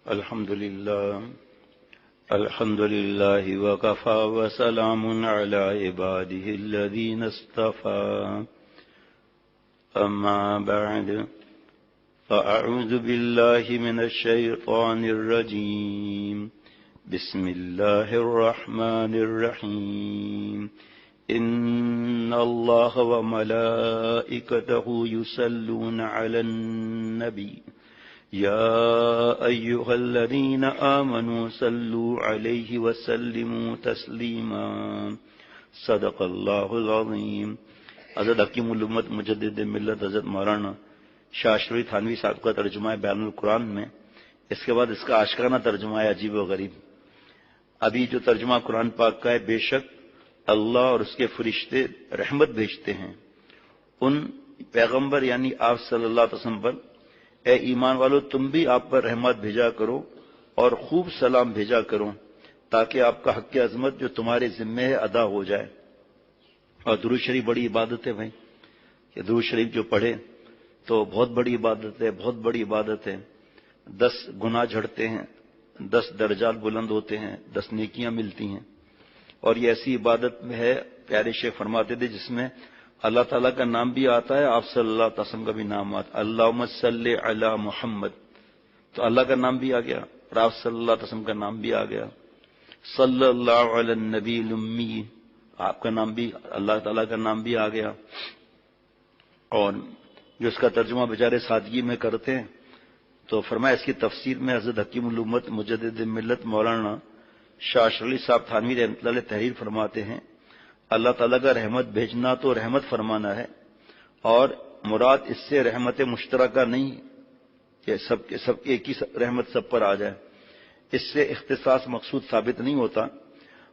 الحمد لله وكفى وسلام على عباده الذين اصطفى أما بعد فأعوذ بالله من الشيطان الرجيم بسم الله الرحمن الرحيم إن الله وملائكته يصلون على النبي يا أيها الذين آمنوا صلوا عليه وسلموا تسليما صدق الله العظيم۔ حضرت حکیم الامت مجدد ملت حضرت مولانا شاہ اشرف تھانوی صاحب کا ترجمہ ہے بیان القرآن میں، اس کے بعد اس کا آشکارانہ ترجمہ ہے عجیب و غریب۔ ابھی جو ترجمہ قرآن پاک کا ہے، بے شک اللہ اور اس کے فرشتے رحمت بھیجتے ہیں ان پیغمبر یعنی آپ صلی اللہ علیہ وسلم پر، اے ایمان والو تم بھی آپ پر رحمت بھیجا کرو اور خوب سلام بھیجا کرو تاکہ آپ کا حق عظمت جو تمہارے ذمے ہے ادا ہو جائے۔ اور درود شریف بڑی عبادت ہے بھائی، کہ درود شریف جو پڑھے تو بہت بڑی عبادت ہے، بہت بڑی عبادت ہے۔ 10 گناہ جھڑتے ہیں، 10 درجات بلند ہوتے ہیں، 10 نیکیاں ملتی ہیں۔ اور یہ ایسی عبادت میں ہے، پیارے شیخ فرماتے تھے، جس میں اللہ تعالیٰ کا نام بھی آتا ہے، آپ صلی اللہ علیہ وسلم کا بھی نام آتا ہے، اللہم صلی علی محمد، تو اللہ کا نام بھی آ گیا اور آپ صلی اللہ علیہ وسلم کا نام بھی آ گیا۔ صلی اللہ علی النبی الامی، آپ کا نام بھی، اللہ تعالیٰ کا نام بھی آ گیا۔ اور جو اس کا ترجمہ بیچارے سادگی میں کرتے ہیں، تو فرمایا اس کی تفسیر میں حضرت حکیم الامت مجدد ملت مولانا شاہ اشرف صاحب تھانوی رحمۃ اللہ علیہ تحریر فرماتے ہیں، اللہ تعالیٰ کا رحمت بھیجنا تو رحمت فرمانا ہے، اور مراد اس سے رحمت مشترکہ نہیں کہ سب کے ایک ہی رحمت سب پر آ جائے، اس سے اختصاص مقصود ثابت نہیں ہوتا،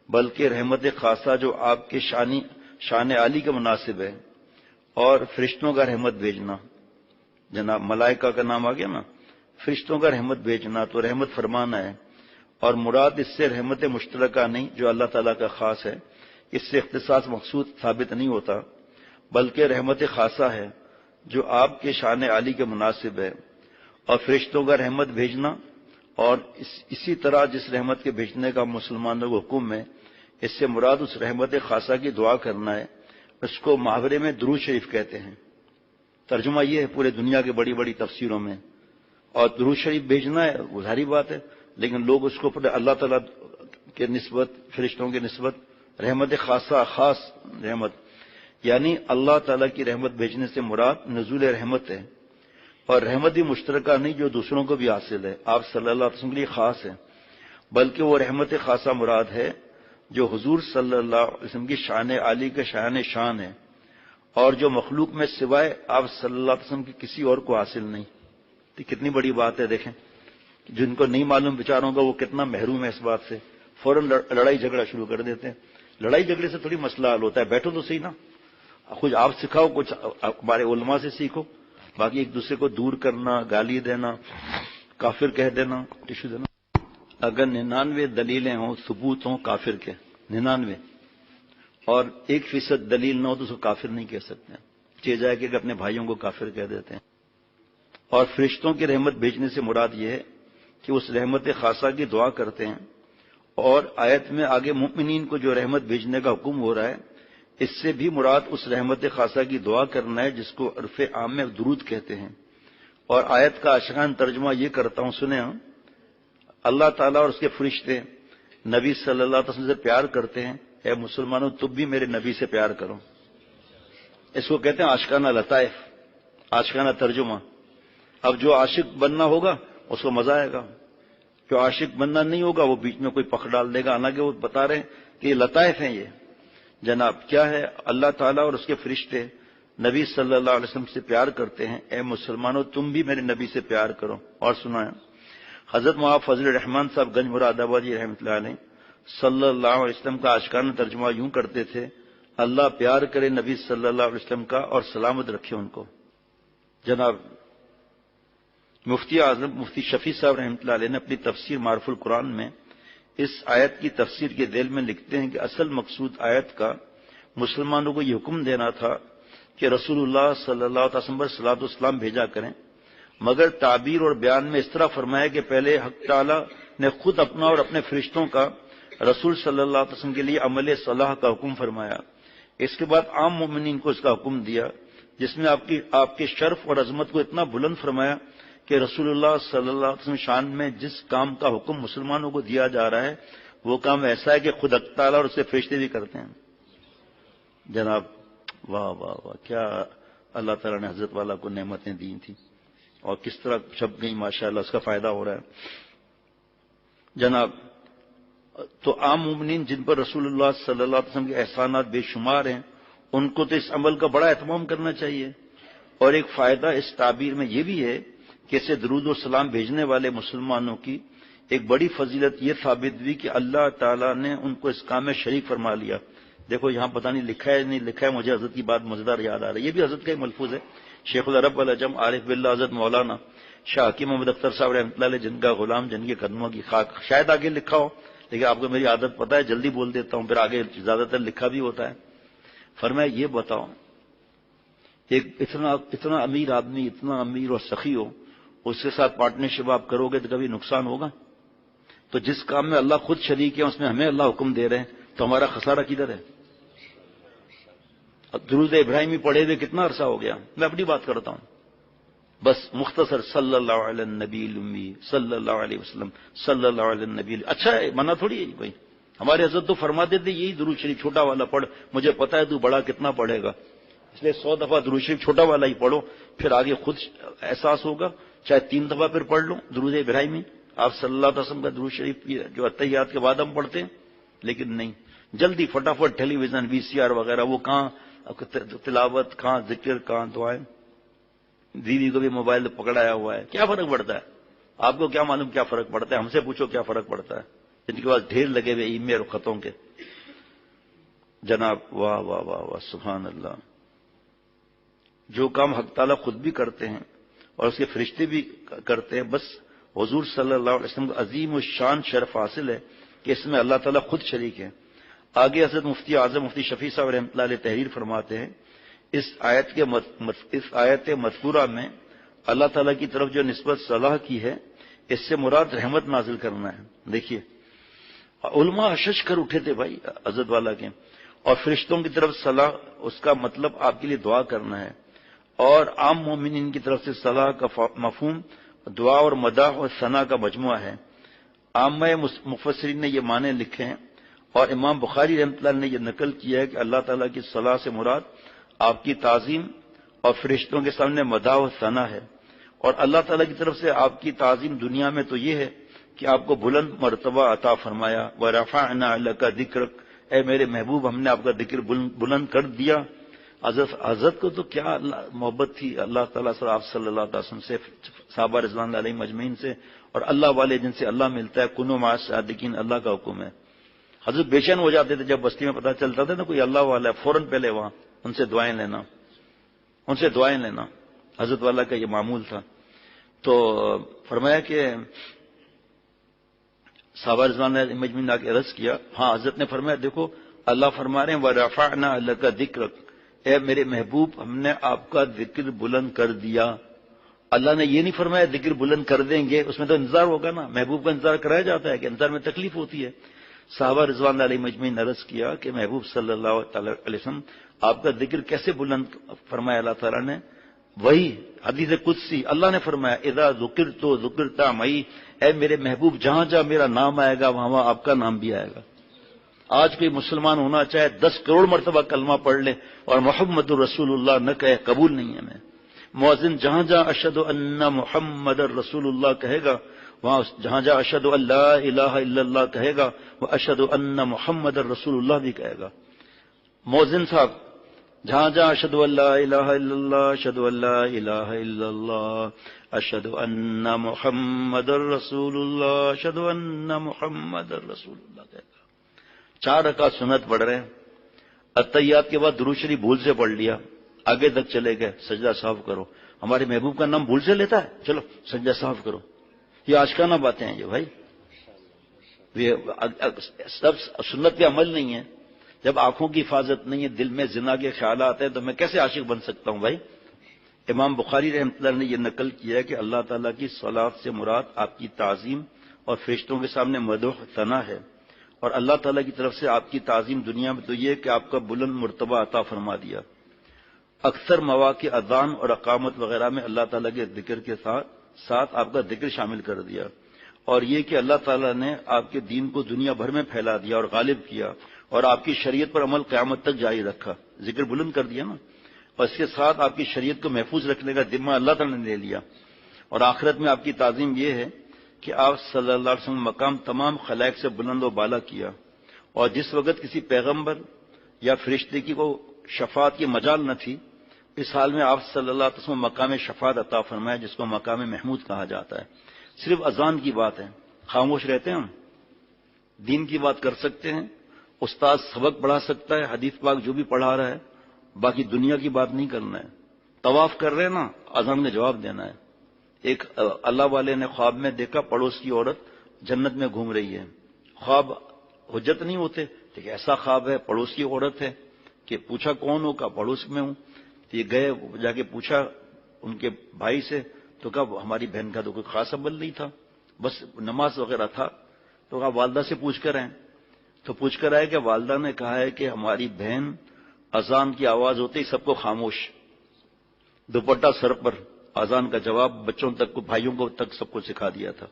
بلکہ رحمت خاصہ جو آپ کے شان عالی کا مناسب ہے، اور فرشتوں کا رحمت بھیجنا، جناب ملائکہ کا نام آ گیا نا، فرشتوں کا رحمت بھیجنا تو رحمت فرمانا ہے، اور مراد اس سے رحمت مشترکہ نہیں جو اللہ تعالیٰ کا خاص ہے، اس سے اختصاص مقصود ثابت نہیں ہوتا، بلکہ رحمت خاصہ ہے جو آپ کے شان عالی کے مناسب ہے، اور فرشتوں کا رحمت بھیجنا، اور اسی طرح جس رحمت کے بھیجنے کا مسلمانوں کو حکم ہے، اس سے مراد اس رحمت خاصہ کی دعا کرنا ہے، اس کو محاورے میں درود شریف کہتے ہیں۔ ترجمہ یہ ہے پورے دنیا کے بڑی بڑی تفسیروں میں، اور درود شریف بھیجنا ہے وہ ظاہری بات ہے، لیکن لوگ اس کو اللہ تعالیٰ کے نسبت، فرشتوں کے نسبت رحمت خاصہ، خاص رحمت، یعنی اللہ تعالیٰ کی رحمت بھیجنے سے مراد نزول رحمت ہے، اور رحمت بھی مشترکہ نہیں جو دوسروں کو بھی حاصل ہے، آپ صلی اللہ علیہ وسلم کے لیے خاص ہے، بلکہ وہ رحمت خاصہ مراد ہے جو حضور صلی اللہ علیہ وسلم کی شان عالی کا شان ہے، اور جو مخلوق میں سوائے آپ صلی اللہ علیہ وسلم کی کسی اور کو حاصل نہیں۔ تو کتنی بڑی بات ہے، دیکھیں جن کو نہیں معلوم بیچاروں کا وہ کتنا محروم ہے اس بات سے، فوراً لڑائی جھگڑا شروع کر دیتے ہیں۔ لڑائی جھگڑے سے تھوڑی مسئلہ حل ہوتا ہے، بیٹھو تو صحیح نا، کچھ آپ سکھاؤ، کچھ ہمارے علماء سے سیکھو، باقی ایک دوسرے کو دور کرنا، گالی دینا، کافر کہہ دینا، ٹشو دینا۔ اگر 99 دلیلیں ہوں، ثبوت ہوں کافر کے 99، اور 1% دلیل نہ ہو تو اس کو کافر نہیں کہہ سکتے ہیں، چہ جائے کہ اپنے بھائیوں کو کافر کہہ دیتے ہیں۔ اور فرشتوں کی رحمت بھیجنے سے مراد یہ ہے کہ اس رحمت خاصہ کی دعا کرتے ہیں، اور آیت میں آگے مومنین کو جو رحمت بھیجنے کا حکم ہو رہا ہے، اس سے بھی مراد اس رحمت خاصہ کی دعا کرنا ہے جس کو عرف عام میں درود کہتے ہیں۔ اور آیت کا آشکارا ترجمہ یہ کرتا ہوں، سنیں، اللہ تعالیٰ اور اس کے فرشتے نبی صلی اللہ علیہ وسلم سے پیار کرتے ہیں، اے مسلمانوں تم بھی میرے نبی سے پیار کرو۔ اس کو کہتے ہیں آشکارانہ لطائف، آشکارانہ ترجمہ۔ اب جو عاشق بننا ہوگا اس کو مزہ آئے گا، جو عاشق بننا نہیں ہوگا وہ بیچ میں کوئی پخ ڈال دے گا، حالانکہ وہ بتا رہے ہیں کہ یہ لطائف ہیں۔ یہ جناب کیا ہے، اللہ تعالیٰ اور اس کے فرشتے نبی صلی اللہ علیہ وسلم سے پیار کرتے ہیں، اے مسلمانوں تم بھی میرے نبی سے پیار کرو۔ اور سنائیں، حضرت مولانا فضل الرحمان صاحب گنج مراد آبادی رحمۃ اللہ علیہ صلی اللہ علیہ وسلم کا آشکارانہ ترجمہ یوں کرتے تھے، اللہ پیار کرے نبی صلی اللہ علیہ وسلم کا اور سلامت رکھے ان کو۔ جناب مفتی اعظم مفتی شفیع صاحب رحمۃ اللہ علیہ نے اپنی تفسیر معرف القرآن میں اس آیت کی تفسیر کے ذیل میں لکھتے ہیں کہ اصل مقصود آیت کا مسلمانوں کو یہ حکم دینا تھا کہ رسول اللہ صلی اللہ علیہ وسلم پر صلاۃ و سلام بھیجا کریں، مگر تعبیر اور بیان میں اس طرح فرمایا کہ پہلے حق تعالی نے خود اپنا اور اپنے فرشتوں کا رسول صلی اللہ علیہ وسلم کے لیے عمل صلاح کا حکم فرمایا، اس کے بعد عام مومنین کو اس کا حکم دیا، جس میں آپ کے شرف اور عظمت کو اتنا بلند فرمایا کہ رسول اللہ صلی اللہ علیہ وسلم شان میں جس کام کا حکم مسلمانوں کو دیا جا رہا ہے وہ کام ایسا ہے کہ خود حق تعالی اور اس کے فرشتے بھی کرتے ہیں۔ جناب واہ واہ واہ، کیا اللہ تعالیٰ نے حضرت والا کو نعمتیں دی تھیں اور کس طرح چھپ گئی، ماشاءاللہ اس کا فائدہ ہو رہا ہے۔ جناب تو عام مومنین جن پر رسول اللہ صلی اللہ علیہ وسلم کے احسانات بے شمار ہیں، ان کو تو اس عمل کا بڑا اہتمام کرنا چاہیے۔ اور ایک فائدہ اس تعبیر میں یہ بھی ہے کہ اسے درود و سلام بھیجنے والے مسلمانوں کی ایک بڑی فضیلت یہ ثابت ہوئی کہ اللہ تعالیٰ نے ان کو اس کام میں شریک فرما لیا۔ دیکھو یہاں پتہ نہیں لکھا ہے نہیں لکھا ہے، مجھے حضرت کی بات مزیدار یاد آ رہی ہے، یہ بھی حضرت کا ہی ملفوظ ہے۔ شیخ العرب العجم عارف باللہ حضرت مولانا شاہ حکیم محمد اختر صاحب رحمۃ اللہ علیہ، جن کا غلام جن کے قدموں کی خاک، شاید آگے لکھا ہو لیکن آپ کو میری عادت پتہ ہے جلدی بول دیتا ہوں، پھر آگے زیادہ تر لکھا بھی ہوتا ہے۔ فرمایا یہ بتاؤ، ایک اتنا امیر آدمی، اتنا امیر اور سخی ہو، اس کے ساتھ پارٹنرشپ آپ کرو گے تو کبھی نقصان ہوگا؟ تو جس کام میں اللہ خود شریک ہے اس میں ہمیں اللہ حکم دے رہے ہیں تو ہمارا خسارہ کدھر ہے؟ درود ابراہیمی پڑھے ہوئے کتنا عرصہ ہو گیا؟ میں اپنی بات کرتا ہوں، بس مختصر صلی اللہ علیہ النبی الامی صلی اللہ علیہ وسلم صلی اللہ علیہ النبی۔ اچھا ہے، منع تھوڑی ہے کوئی، ہمارے حضرت تو فرماتے تھے یہی درود شریف چھوٹا والا پڑھ، مجھے پتا ہے تو بڑا کتنا پڑھے گا، اس لیے 100 دفعہ درود شریف چھوٹا والا ہی پڑھو، پھر آگے خود احساس ہوگا، چاہے 3 دفعہ پھر پڑھ لو درود ابراہیمی۔ آپ صلی اللہ علیہ وسلم کا درود شریف جو اتحیات کے بعد ہم پڑھتے ہیں، لیکن نہیں، جلدی فٹافٹ ٹیلی ویژن VCR وغیرہ، وہ کہاں تلاوت، کہاں ذکر، کہاں دعائیں۔ بیوی کو بھی موبائل پکڑایا ہوا ہے، کیا فرق پڑتا ہے؟ آپ کو کیا معلوم کیا فرق پڑتا ہے؟ ہم سے پوچھو کیا فرق پڑتا ہے، جن کے پاس ڈھیر لگے ہوئے ای میل اور خطوں کے۔ جناب واہ واہ واہ واہ، سبحان اللہ۔ جو کام حق تعالیٰ خود بھی کرتے ہیں اور اس کے فرشتے بھی کرتے ہیں، بس حضور صلی اللہ علیہ وسلم کو عظیم الشان شرف حاصل ہے کہ اس میں اللہ تعالیٰ خود شریک ہے۔ آگے حضرت مفتی اعظم مفتی شفیع صاحب رحمۃ اللہ علیہ تحریر فرماتے ہیں، اس آیت مذکورہ میں اللہ تعالیٰ کی طرف جو نسبت صلاح کی ہے، اس سے مراد رحمت نازل کرنا ہے۔ دیکھیے علماء اشش کر اٹھے تھے بھائی حضرت والا کے، اور فرشتوں کی طرف صلاح اس کا مطلب آپ کے لیے دعا کرنا ہے، اور عام مومنین کی طرف سے صلاح کا مفہوم دعا اور مداح اور ثنا کا مجموعہ ہے۔ عامہ مفسرین نے یہ معنی لکھے ہیں، اور امام بخاری رحمۃ اللہ نے یہ نقل کیا ہے کہ اللہ تعالیٰ کی صلاح سے مراد آپ کی تعظیم اور فرشتوں کے سامنے مداح و ثنا ہے، اور اللہ تعالیٰ کی طرف سے آپ کی تعظیم دنیا میں تو یہ ہے کہ آپ کو بلند مرتبہ عطا فرمایا، وَرَفَعْنَا لَكَ ذِكْرَكَ، اے میرے محبوب ہم نے آپ کا ذکر بلند کر دیا۔ حضرت کو تو کیا محبت تھی اللہ تعالیٰ سے، آپ صلی اللہ علیہ وسلم سے، صحابہ رضوان اللہ علیہم اجمعین سے، اور اللہ والے جن سے اللہ ملتا ہے، کنوا مع الصادقین، اللہ کا حکم ہے۔ حضرت بے چین ہو جاتے تھے جب بستی میں پتہ چلتا تھا نا کوئی اللہ والا ہے، فوراً پہلے وہاں ان سے دعائیں لینا، حضرت والا کا یہ معمول تھا۔ تو فرمایا کہ صحابہ رضوان اللہ علیہم اجمعین نے عرض کیا، ہاں حضرت نے فرمایا دیکھو اللہ فرما رہے ہیں وَرَفَعْنَا لَكَ ذِكْرَكَ، اے میرے محبوب ہم نے آپ کا ذکر بلند کر دیا۔ اللہ نے یہ نہیں فرمایا ذکر بلند کر دیں گے، اس میں تو انتظار ہوگا نا، محبوب کا انتظار کرایا جاتا ہے کہ انتظار میں تکلیف ہوتی ہے۔ صحابہ رضوان اللہ علیہم اجمعین نے عرض کیا کہ محبوب صلی اللہ علیہ وسلم آپ کا ذکر کیسے بلند فرمایا اللہ تعالیٰ نے؟ وہی حدیث قدسی اللہ نے فرمایا اذا ذکرت ذکرت معی، اے میرے محبوب جہاں جہاں میرا نام آئے گا وہاں آپ کا نام بھی آئے گا۔ آج کوئی مسلمان ہونا چاہے 10 کروڑ مرتبہ کلمہ پڑھ لے اور محمد الرسول اللہ نہ کہے، قبول نہیں ہے۔ میں مؤذن جہاں جہاں اشہد ان محمد الرسول اللہ کہے گا، وہاں جہاں جہاں اشہد ان لا الہ الا اللہ کہے گا، وہ اشہد ان محمد الرسول اللہ بھی کہے گا۔ مؤذن صاحب جہاں جہاں اشہد ان لا الہ الا اللہ، اشہد ان لا الہ الا اللہ، اشہد ان محمد الرسول اللہ، اشہد ان محمد الرسول اللہ کہے گا۔ 4 رکعت سنت پڑھ رہے ہیں، اتحیات کے بعد درود شریف بھول سے پڑھ لیا، آگے تک چلے گئے، سجدہ صاف کرو۔ ہمارے محبوب کا نام بھول سے لیتا ہے، چلو سجدہ صاف کرو۔ یہ آشکانہ باتیں ہیں یہ بھائی، سب سنت پہ عمل نہیں ہے۔ جب آنکھوں کی حفاظت نہیں ہے، دل میں زنا کے خیالات ہیں، تو میں کیسے عاشق بن سکتا ہوں بھائی؟ امام بخاری رحمۃ اللہ نے یہ نقل کیا ہے کہ اللہ تعالیٰ کی صلات سے مراد آپ کی تعظیم اور فرشتوں کے سامنے مدح ثنا ہے، اور اللہ تعالیٰ کی طرف سے آپ کی تعظیم دنیا میں تو یہ کہ آپ کا بلند مرتبہ عطا فرما دیا۔ اکثر مواقع اذان اور اقامت وغیرہ میں اللہ تعالیٰ کے ذکر کے ساتھ آپ کا ذکر شامل کر دیا، اور یہ کہ اللہ تعالیٰ نے آپ کے دین کو دنیا بھر میں پھیلا دیا اور غالب کیا، اور آپ کی شریعت پر عمل قیامت تک جاری رکھا، ذکر بلند کر دیا نا، اور اس کے ساتھ آپ کی شریعت کو محفوظ رکھنے کا ذمہ اللہ تعالیٰ نے لے لیا۔ اور آخرت میں آپ کی تعظیم یہ ہے کہ آپ صلی اللہ علیہ وسلم مقام تمام خلائق سے بلند و بالا کیا، اور جس وقت کسی پیغمبر یا فرشتے کی کو شفاعت کی مجال نہ تھی، اس حال میں آپ صلی اللہ علیہ وسلم مقام شفاعت عطا فرمایا، جس کو مقام محمود کہا جاتا ہے۔ صرف اذان کی بات ہے، خاموش رہتے ہیں ہم، دین کی بات کر سکتے ہیں، استاد سبق پڑھا سکتا ہے، حدیث پاک جو بھی پڑھا رہا ہے، باقی دنیا کی بات نہیں کرنا ہے۔ طواف کر رہے ہیں نا، اذان میں جواب دینا ہے۔ ایک اللہ والے نے خواب میں دیکھا پڑوس کی عورت جنت میں گھوم رہی ہے، خواب حجت نہیں ہوتے، لیکن ایسا خواب ہے، پڑوس کی عورت ہے، کہ پوچھا کون ہو، کہا پڑوس میں ہوں، تو یہ گئے جا کے پوچھا ان کے بھائی سے، تو کہا ہماری بہن کا تو کوئی خاص عمل نہیں تھا، بس نماز وغیرہ تھا، تو کہا والدہ سے پوچھ کر آئیں، تو پوچھ کر آئے کہ والدہ نے کہا ہے کہ ہماری بہن اذان کی آواز ہوتے ہی سب کو خاموش، دوپٹہ سر پر، اذان کا جواب بچوں تک کو، بھائیوں کو تک سب کو سکھا دیا تھا،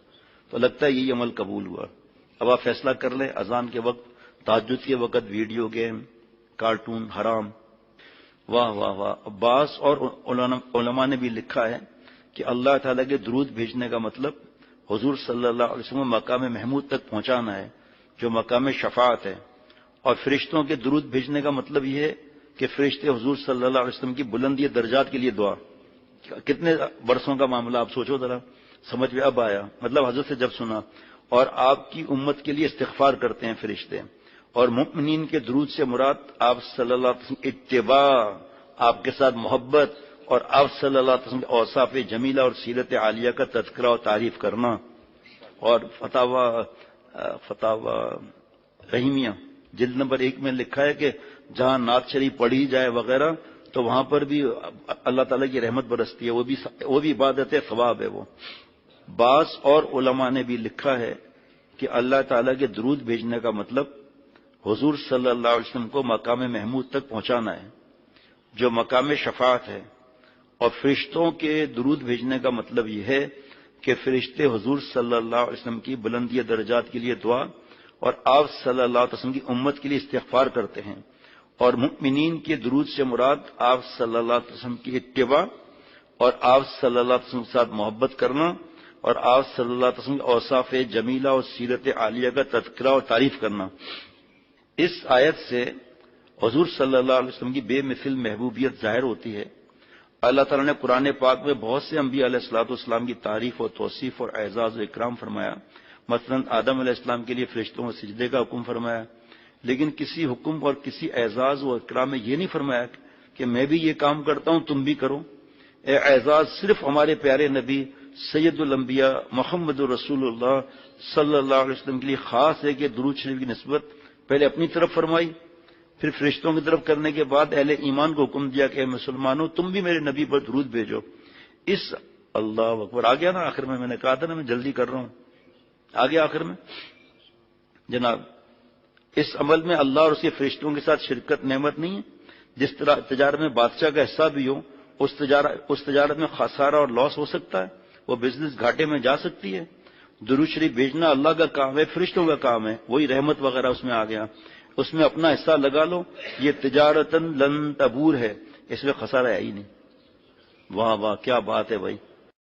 تو لگتا ہے یہی عمل قبول ہوا۔ اب آپ فیصلہ کر لیں، اذان کے وقت، تہجد کے وقت ویڈیو گیم، کارٹون حرام۔ واہ واہ واہ۔ عباس اور علماء نے بھی لکھا ہے کہ اللہ تعالیٰ کے درود بھیجنے کا مطلب حضور صلی اللہ علیہ وسلم مقام محمود تک پہنچانا ہے، جو مقام شفاعت ہے، اور فرشتوں کے درود بھیجنے کا مطلب یہ ہے کہ فرشتے حضور صلی اللہ علیہ وسلم کی بلندی درجات کے لیے دعا۔ کتنے برسوں کا معاملہ آپ سوچو ذرا، سمجھ میں اب آیا، مطلب حضرت سے جب سنا، اور آپ کی امت کے لیے استغفار کرتے ہیں فرشتے، اور مؤمنین کے درود سے مراد آپ صلی اللہ علیہ وسلم اتباع، آپ کے ساتھ محبت، اور آپ صلی اللہ علیہ وسلم کے اوصاف جمیلہ اور سیرت عالیہ کا تذکرہ اور تعریف کرنا۔ اور فتاوی رحیمیہ جلد نمبر 1 میں لکھا ہے کہ جہاں نعت شریف پڑھی جائے وغیرہ تو وہاں پر بھی اللہ تعالیٰ کی رحمت برستی ہے، وہ بھی عبادت ہے، ثواب ہے وہ۔ بعض اور علماء نے بھی لکھا ہے کہ اللہ تعالیٰ کے درود بھیجنے کا مطلب حضور صلی اللہ علیہ وسلم کو مقام محمود تک پہنچانا ہے، جو مقام شفاعت ہے، اور فرشتوں کے درود بھیجنے کا مطلب یہ ہے کہ فرشتے حضور صلی اللہ علیہ وسلم کی بلندی درجات کے لیے دعا اور آپ صلی اللہ علیہ وسلم کی امت کے لیے استغفار کرتے ہیں، اور مؤمنین کے درود سے مراد آپ صلی اللہ علیہ وسلم کی اتباع، اور آپ صلی اللہ علیہ وسلم کے ساتھ محبت کرنا، اور آپ صلی اللہ علیہ وسلم کے اوصاف جمیلہ اور سیرت عالیہ کا تذکرہ اور تعریف کرنا۔ اس آیت سے حضور صلی اللہ علیہ وسلم کی بے مثل محبوبیت ظاہر ہوتی ہے۔ اللہ تعالیٰ نے قرآن پاک میں بہت سے انبیاء علیہ الصلوۃ والسلام کی تعریف اور توصیف اور اعزاز و اکرام فرمایا، مثلا آدم علیہ السلام کے لیے فرشتوں کو سجدے کا حکم فرمایا، لیکن کسی حکم اور کسی اعزاز و اکرام میں یہ نہیں فرمایا کہ میں بھی یہ کام کرتا ہوں تم بھی کرو۔ اے اعزاز صرف ہمارے پیارے نبی سید الانبیاء محمد رسول اللہ صلی اللہ علیہ وسلم کے لیے خاص ہے کہ درود شریف کی نسبت پہلے اپنی طرف فرمائی، پھر فرشتوں کی طرف کرنے کے بعد اہل ایمان کو حکم دیا کہ اے مسلمانوں تم بھی میرے نبی پر درود بھیجو۔ اس اللہ اکبر آ گیا نا آخر میں نے کہا تھا نا میں جلدی کر رہا ہوں، آگے آخر میں جناب اس عمل میں اللہ اور اس کے فرشتوں کے ساتھ شرکت نعمت نہیں ہے۔ جس طرح تجارت میں بادشاہ کا حصہ بھی ہو، اس تجارت میں خسارہ اور لاس ہو سکتا ہے، وہ بزنس گھاٹے میں جا سکتی ہے۔ درود شریف بھیجنا اللہ کا کام ہے، فرشتوں کا کام ہے، وہی رحمت وغیرہ اس میں آ گیا، اس میں اپنا حصہ لگا لو، یہ تجارتاً لن تبور ہے، اس میں خسارہ ہے ہی نہیں۔ واہ واہ کیا بات ہے بھائی۔